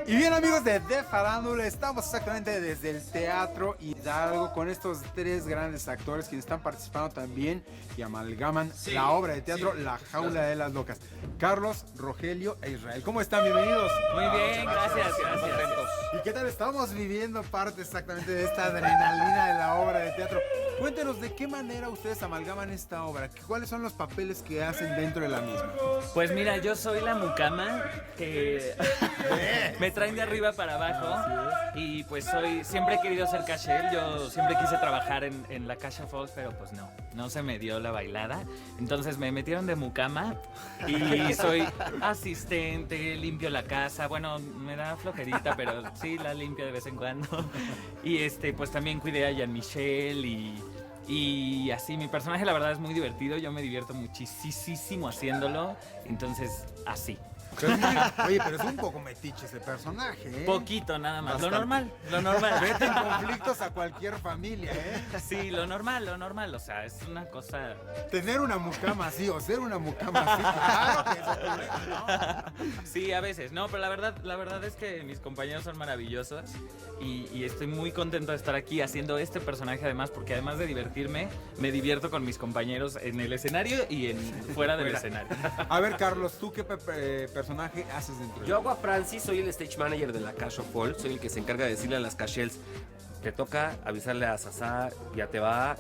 Y bien, amigos de Farándula, estamos exactamente desde el Teatro Hidalgo con estos tres grandes actores quienes están participando también y amalgaman la obra de teatro La Jaula de las Locas. Carlos, Rogelio e Israel. ¿Cómo están? Bienvenidos. Muy bien, gracias. ¿Y qué tal? Estamos viviendo parte exactamente de esta adrenalina de la obra de teatro. Cuéntenos de qué manera ustedes amalgaman esta obra, cuáles son los papeles que hacen dentro de la misma. Pues mira, yo soy la mucama que me traen de arriba para abajo y pues siempre he querido ser cachel, yo siempre quise trabajar en la Cacha Falls, pero pues no se me dio la bailada, entonces me metieron de mucama y soy asistente, limpio la casa, bueno, me da flojerita, pero sí la limpio de vez en cuando y pues también cuidé a Jean-Michel y así, mi personaje la verdad es muy divertido, yo me divierto muchísimo haciéndolo, entonces así. Oye, pero es un poco metiche ese personaje, ¿eh? Poquito nada más, Bastante. lo normal. Vete en conflictos a cualquier familia, ¿eh? Sí, lo normal, o sea, es una cosa... Tener una mucama así o ser una mucama así, claro que es problema, ¿no? Sí, a veces, no, pero la verdad es que mis compañeros son maravillosos y estoy muy contento de estar aquí haciendo este personaje además, porque además de divertirme, me divierto con mis compañeros en el escenario y fuera del escenario. A ver, Carlos, ¿tú qué personaje haces dentro de Yo hago a Francis, soy el stage manager de la Cash of Fall, soy el que se encarga de decirle a las cachels, te toca avisarle a Sasá, ya te va,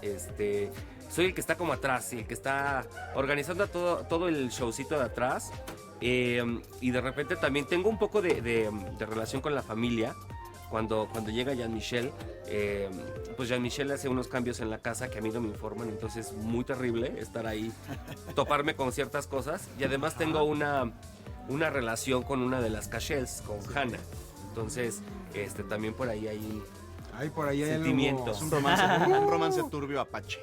soy el que está como atrás, y el que está organizando todo el showcito de atrás, y de repente también tengo un poco de relación con la familia. Cuando llega Jean-Michel, pues Jean-Michel hace unos cambios en la casa que a mí no me informan, entonces es muy terrible estar ahí, toparme con ciertas cosas, y además tengo una relación con una de las cachels, con Hannah. Entonces, también por ahí hay por ahí hay sentimientos. algo... Un romance turbio apache.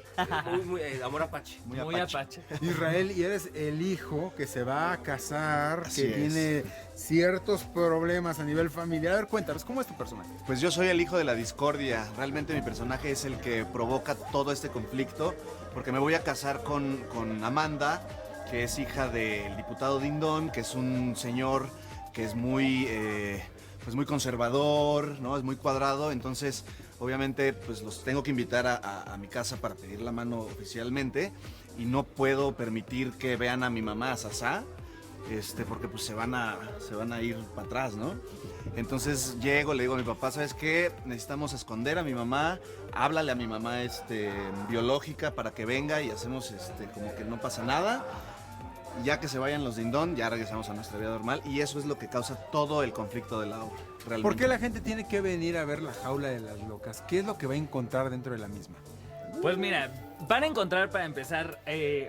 Muy amor apache. Muy apache. Israel, y eres el hijo que se va a casar, Así que es. tiene ciertos problemas a nivel familiar. A ver, cuéntanos, ¿cómo es tu personaje? Pues yo soy el hijo de la discordia. Realmente mi personaje es el que provoca todo este conflicto, porque me voy a casar con Amanda, que es hija del diputado Dindón, que es un señor que es muy conservador, ¿no? Es muy cuadrado, entonces obviamente pues los tengo que invitar a mi casa para pedir la mano oficialmente, y no puedo permitir que vean a mi mamá, a Sasá, porque pues se van a ir para atrás, ¿no? Entonces llego, le digo a mi papá, ¿sabes qué? Necesitamos esconder a mi mamá, háblale a mi mamá biológica para que venga y hacemos como que no pasa nada. Ya que se vayan los Dindón, ya regresamos a nuestra vida normal, y eso es lo que causa todo el conflicto de la obra. Realmente. ¿Por qué la gente tiene que venir a ver La Jaula de las Locas? ¿Qué es lo que va a encontrar dentro de la misma? Pues mira, van a encontrar para empezar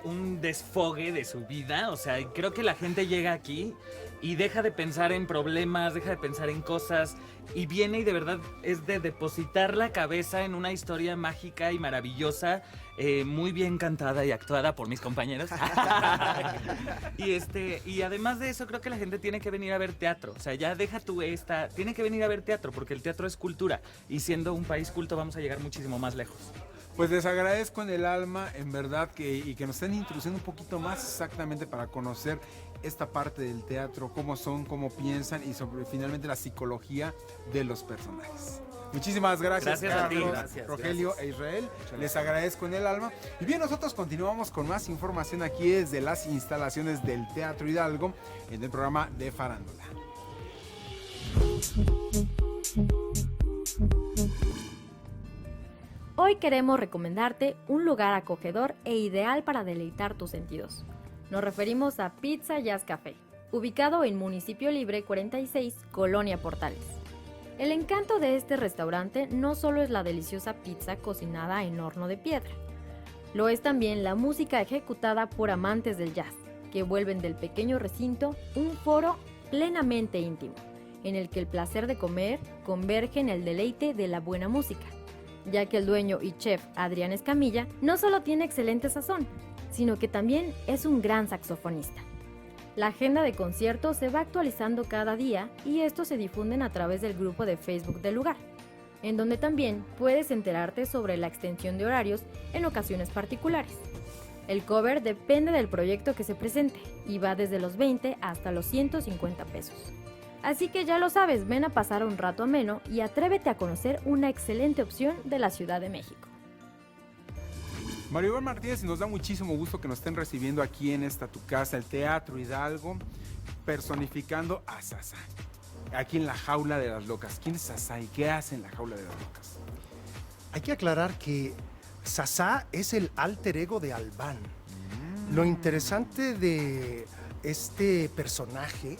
un desfogue de su vida, o sea, creo que la gente llega aquí y deja de pensar en problemas, deja de pensar en cosas y viene y de verdad es de depositar la cabeza en una historia mágica y maravillosa, muy bien cantada y actuada por mis compañeros. Y además de eso creo que la gente tiene que venir a ver teatro, o sea, ya deja tiene que venir a ver teatro porque el teatro es cultura y siendo un país culto vamos a llegar muchísimo más lejos. Pues les agradezco en el alma, en verdad, y que nos estén introduciendo un poquito más exactamente para conocer esta parte del teatro, cómo son, cómo piensan y sobre finalmente la psicología de los personajes. Muchísimas gracias, Gracias a ti. Carlos, Gracias, Rogelio e Israel. Les agradezco en el alma. Y bien, nosotros continuamos con más información aquí desde las instalaciones del Teatro Hidalgo en el programa de Farándula. Hoy queremos recomendarte un lugar acogedor e ideal para deleitar tus sentidos. Nos referimos a Pizza Jazz Café, ubicado en Municipio Libre 46, Colonia Portales. El encanto de este restaurante no solo es la deliciosa pizza cocinada en horno de piedra, lo es también la música ejecutada por amantes del jazz, que vuelven del pequeño recinto un foro plenamente íntimo, en el que el placer de comer converge en el deleite de la buena música, ya que el dueño y chef Adrián Escamilla no solo tiene excelente sazón, sino que también es un gran saxofonista. La agenda de conciertos se va actualizando cada día y estos se difunden a través del grupo de Facebook del lugar, en donde también puedes enterarte sobre la extensión de horarios en ocasiones particulares. El cover depende del proyecto que se presente y va desde los 20 hasta los 150 pesos. Así que ya lo sabes, ven a pasar un rato ameno y atrévete a conocer una excelente opción de la Ciudad de México. Maribel Martínez, nos da muchísimo gusto que nos estén recibiendo aquí en esta tu casa, el Teatro Hidalgo, personificando a Sasá. Aquí en la Jaula de las Locas. ¿Quién es Sasá y qué hace en la Jaula de las Locas? Hay que aclarar que Sasá es el alter ego de Albán. Lo interesante de este personaje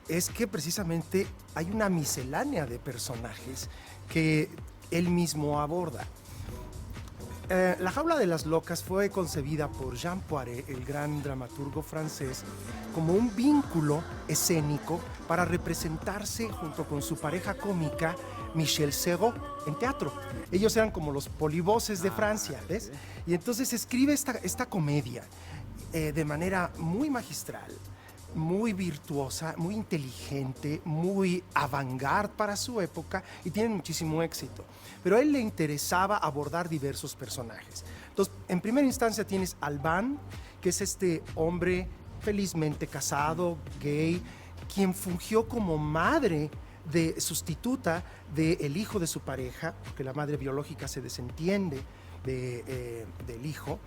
es que precisamente hay una miscelánea de personajes que él mismo aborda. La Jaula de las Locas fue concebida por Jean Poiret, el gran dramaturgo francés, como un vínculo escénico para representarse junto con su pareja cómica Michel Serrault en teatro. Ellos eran como los polivoces de Francia, ¿ves? Y entonces escribe esta comedia de manera muy magistral, muy virtuosa, muy inteligente, muy avant-garde para su época y tienen muchísimo éxito. Pero a él le interesaba abordar diversos personajes. Entonces, en primera instancia tienes Albán, que es este hombre felizmente casado, gay, quien fungió como madre de sustituta del hijo de su pareja, porque la madre biológica se desentiende del hijo.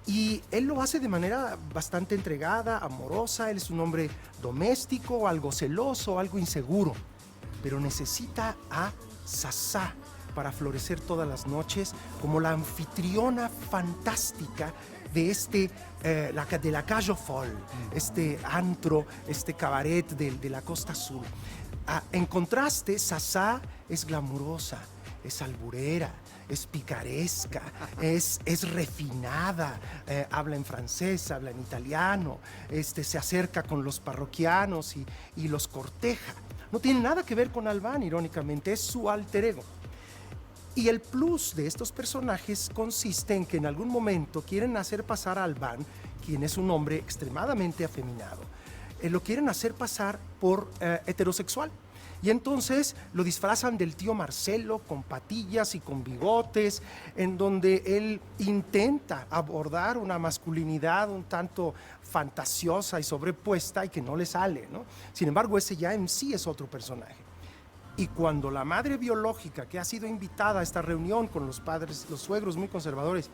Y él lo hace de manera bastante entregada, amorosa. Él es un hombre doméstico, algo celoso, algo inseguro. Pero necesita a Sasá para florecer todas las noches como la anfitriona fantástica de de la Cage aux Folles, este antro, este cabaret de la Costa Azul. En contraste, Sasá es glamurosa, es alburera, es picaresca, es refinada, habla en francés, habla en italiano, se acerca con los parroquianos y los corteja. No tiene nada que ver con Albán, irónicamente, es su alter ego. Y el plus de estos personajes consiste en que en algún momento quieren hacer pasar a Albán, quien es un hombre extremadamente afeminado, lo quieren hacer pasar por heterosexual. Y entonces lo disfrazan del tío Marcelo con patillas y con bigotes, en donde él intenta abordar una masculinidad un tanto fantasiosa y sobrepuesta y que no le sale, ¿no? Sin embargo, ese ya en sí es otro personaje. Y cuando la madre biológica, que ha sido invitada a esta reunión con los padres, los suegros muy conservadores,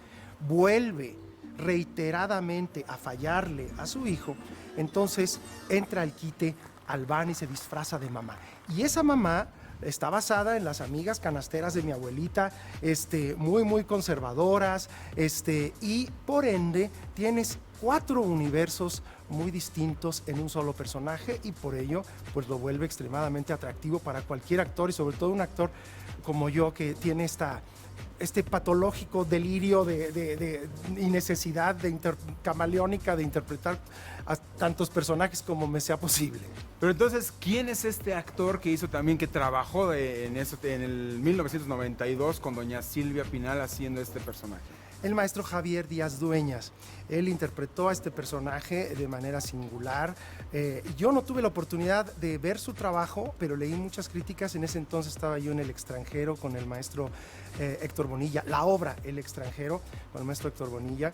vuelve reiteradamente a fallarle a su hijo, entonces entra al quite Albán y se disfraza de mamá. Y esa mamá está basada en las amigas canasteras de mi abuelita, muy conservadoras, y por ende tienes 4 universos muy distintos en un solo personaje y por ello pues lo vuelve extremadamente atractivo para cualquier actor y sobre todo un actor como yo que tiene este patológico delirio y necesidad camaleónica de interpretar a tantos personajes como me sea posible. Pero entonces, ¿quién es este actor que hizo también, que trabajó en el 1992 con doña Silvia Pinal haciendo este personaje? El maestro Javier Díaz Dueñas. Él interpretó a este personaje de manera singular. Yo no tuve la oportunidad de ver su trabajo, pero leí muchas críticas. En ese entonces estaba yo en El extranjero con el maestro Héctor Bonilla, la obra El extranjero con el maestro Héctor Bonilla.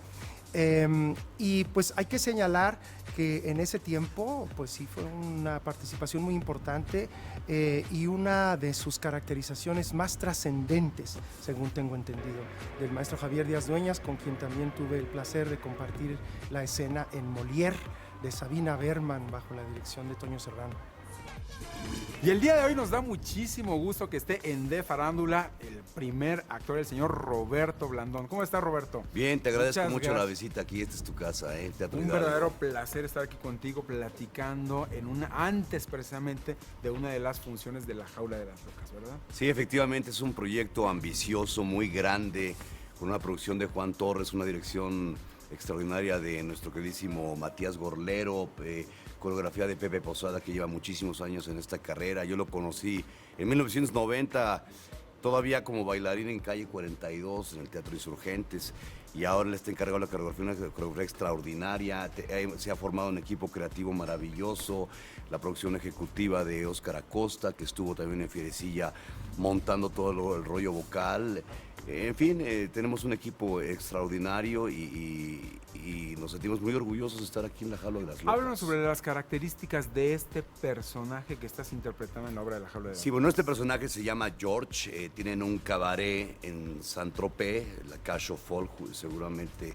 Y pues hay que señalar que en ese tiempo pues sí fue una participación muy importante y una de sus caracterizaciones más trascendentes, según tengo entendido, del maestro Javier Díaz Dueñas, con quien también tuve el placer de compartir la escena en Molière de Sabina Berman bajo la dirección de Toño Serrano. Y el día de hoy nos da muchísimo gusto que esté en De Farándula el primer actor, el señor Roberto Blandón. ¿Cómo está, Roberto? Bien, te agradezco Muchas mucho gracias. la visita aquí. Esta es tu casa, el Teatro Un Hidalgo. verdadero placer estar aquí contigo platicando antes precisamente de una de las funciones de La Jaula de las Locas, ¿verdad? Sí, efectivamente es un proyecto ambicioso, muy grande, con una producción de Juan Torres, una dirección extraordinaria de nuestro queridísimo Matías Gorlero, coreografía de Pepe Posada, que lleva muchísimos años en esta carrera. Yo lo conocí en 1990, todavía como bailarín en Calle 42, en el Teatro Insurgentes, y ahora le está encargado la coreografía, una coreografía extraordinaria. Se ha formado un equipo creativo maravilloso, la producción ejecutiva de Óscar Acosta, que estuvo también en Fierecilla montando todo el rollo vocal. En fin, tenemos un equipo extraordinario y nos sentimos muy orgullosos de estar aquí en La Jaula de las Locas. Háblanos sobre las características de este personaje que estás interpretando en la obra de La Jaula de las Sí, bueno, este personaje se llama George, tienen un cabaret en Saint-Tropez, la Cage aux Folles, seguramente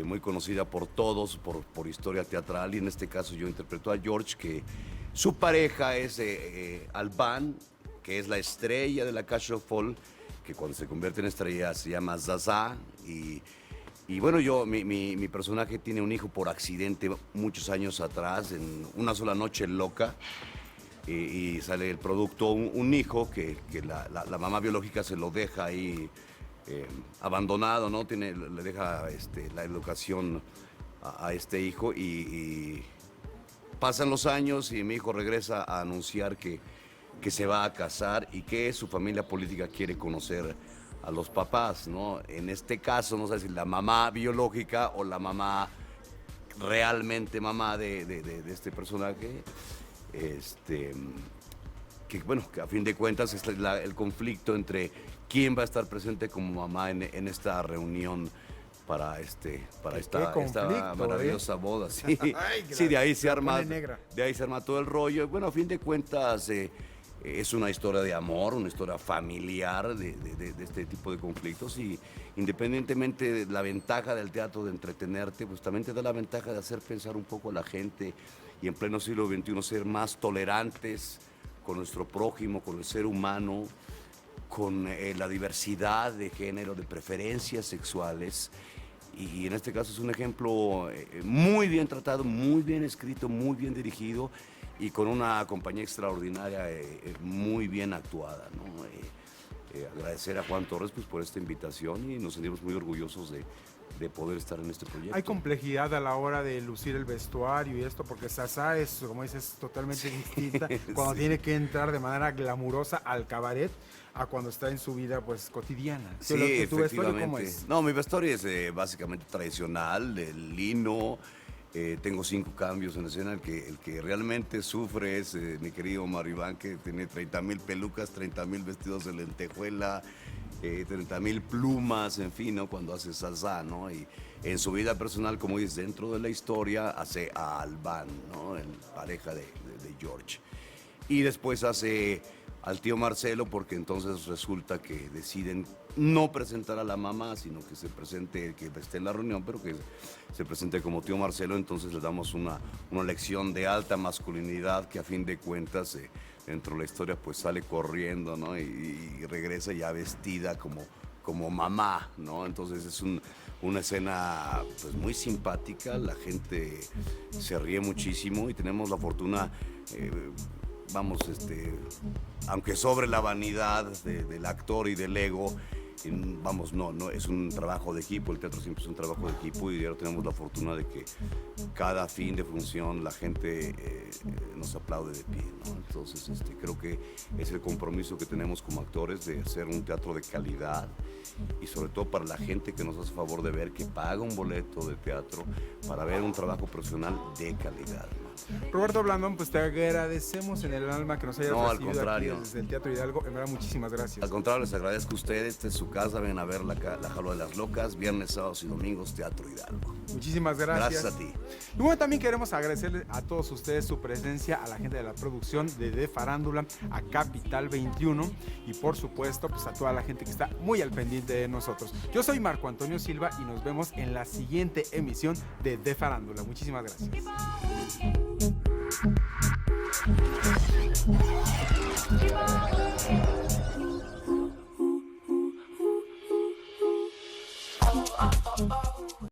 muy conocida por todos, por historia teatral, y en este caso yo interpreto a George, que su pareja es Alban, que es la estrella de la Cage aux Folles, que cuando se convierte en estrella se llama Zaza, y bueno, mi personaje tiene un hijo por accidente muchos años atrás, en una sola noche loca, y sale el producto, un hijo que la mamá biológica se lo deja ahí abandonado, ¿no? Le deja la educación a este hijo y pasan los años y mi hijo regresa a anunciar que se va a casar y que su familia política quiere conocer a los papás, ¿no? En este caso, no sé si la mamá biológica o la mamá realmente mamá de este personaje, que bueno, que a fin de cuentas es el conflicto entre quién va a estar presente como mamá en esta reunión para esta maravillosa boda. Sí, Ay, sí, de ahí se arma negra. todo el rollo. Bueno, a fin de cuentas es una historia de amor, una historia familiar de este tipo de conflictos, y independientemente de la ventaja del teatro de entretenerte, pues también te da la ventaja de hacer pensar un poco a la gente y en pleno siglo XXI ser más tolerantes con nuestro prójimo, con el ser humano, con la diversidad de género, de preferencias sexuales. Y en este caso es un ejemplo muy bien tratado, muy bien escrito, muy bien dirigido y con una compañía extraordinaria, muy bien actuada, ¿no? Agradecer a Juan Torres pues, por esta invitación y nos sentimos muy orgullosos de poder estar en este proyecto. Hay complejidad a la hora de lucir el vestuario y esto, porque Zaza es, como dices, totalmente distinta cuando Sí. tiene que entrar de manera glamurosa al cabaret a cuando está en su vida pues cotidiana. Sí, ¿Tu vestuario efectivamente. cómo es? No, mi vestuario es básicamente tradicional, de lino. Tengo 5 cambios en escena. El que realmente sufre es mi querido Maribán, que tiene 30,000 pelucas, 30,000 vestidos de lentejuela, 30,000 plumas, en fin, ¿no? Cuando hace salsa, ¿no? Y en su vida personal, como dices, dentro de la historia, hace a Alban, ¿no? En pareja de George. Y después hace al tío Marcelo, porque entonces resulta que deciden no presentar a la mamá, sino que se presente, que esté en la reunión, pero que se presente como tío Marcelo. Entonces le damos una lección de alta masculinidad que a fin de cuentas dentro de la historia pues sale corriendo, ¿no? Y regresa ya vestida como mamá, ¿no? Entonces es una escena pues muy simpática, la gente se ríe muchísimo y tenemos la fortuna, aunque sobre la vanidad del actor y del ego, no, es un trabajo de equipo, el teatro siempre es un trabajo de equipo y ahora tenemos la fortuna de que cada fin de función la gente nos aplaude de pie, ¿no? Entonces creo que es el compromiso que tenemos como actores de hacer un teatro de calidad y sobre todo para la gente que nos hace favor de ver, que paga un boleto de teatro para ver un trabajo profesional de calidad, ¿no? Roberto Blandón, pues te agradecemos en el alma que nos hayas No, al recibido contrario. aquí desde el Teatro Hidalgo. En verdad, muchísimas gracias. Al contrario, les agradezco a ustedes, esta es su casa, ven a ver la Jaula de las Locas, viernes, sábados y domingos, Teatro Hidalgo. Muchísimas gracias. Gracias a ti. Y bueno, también queremos agradecerles a todos ustedes su presencia, a la gente de la producción de Farándula, a Capital 21 y por supuesto pues a toda la gente que está muy al pendiente de nosotros. Yo soy Marco Antonio Silva y nos vemos en la siguiente emisión de Farándula. Muchísimas gracias.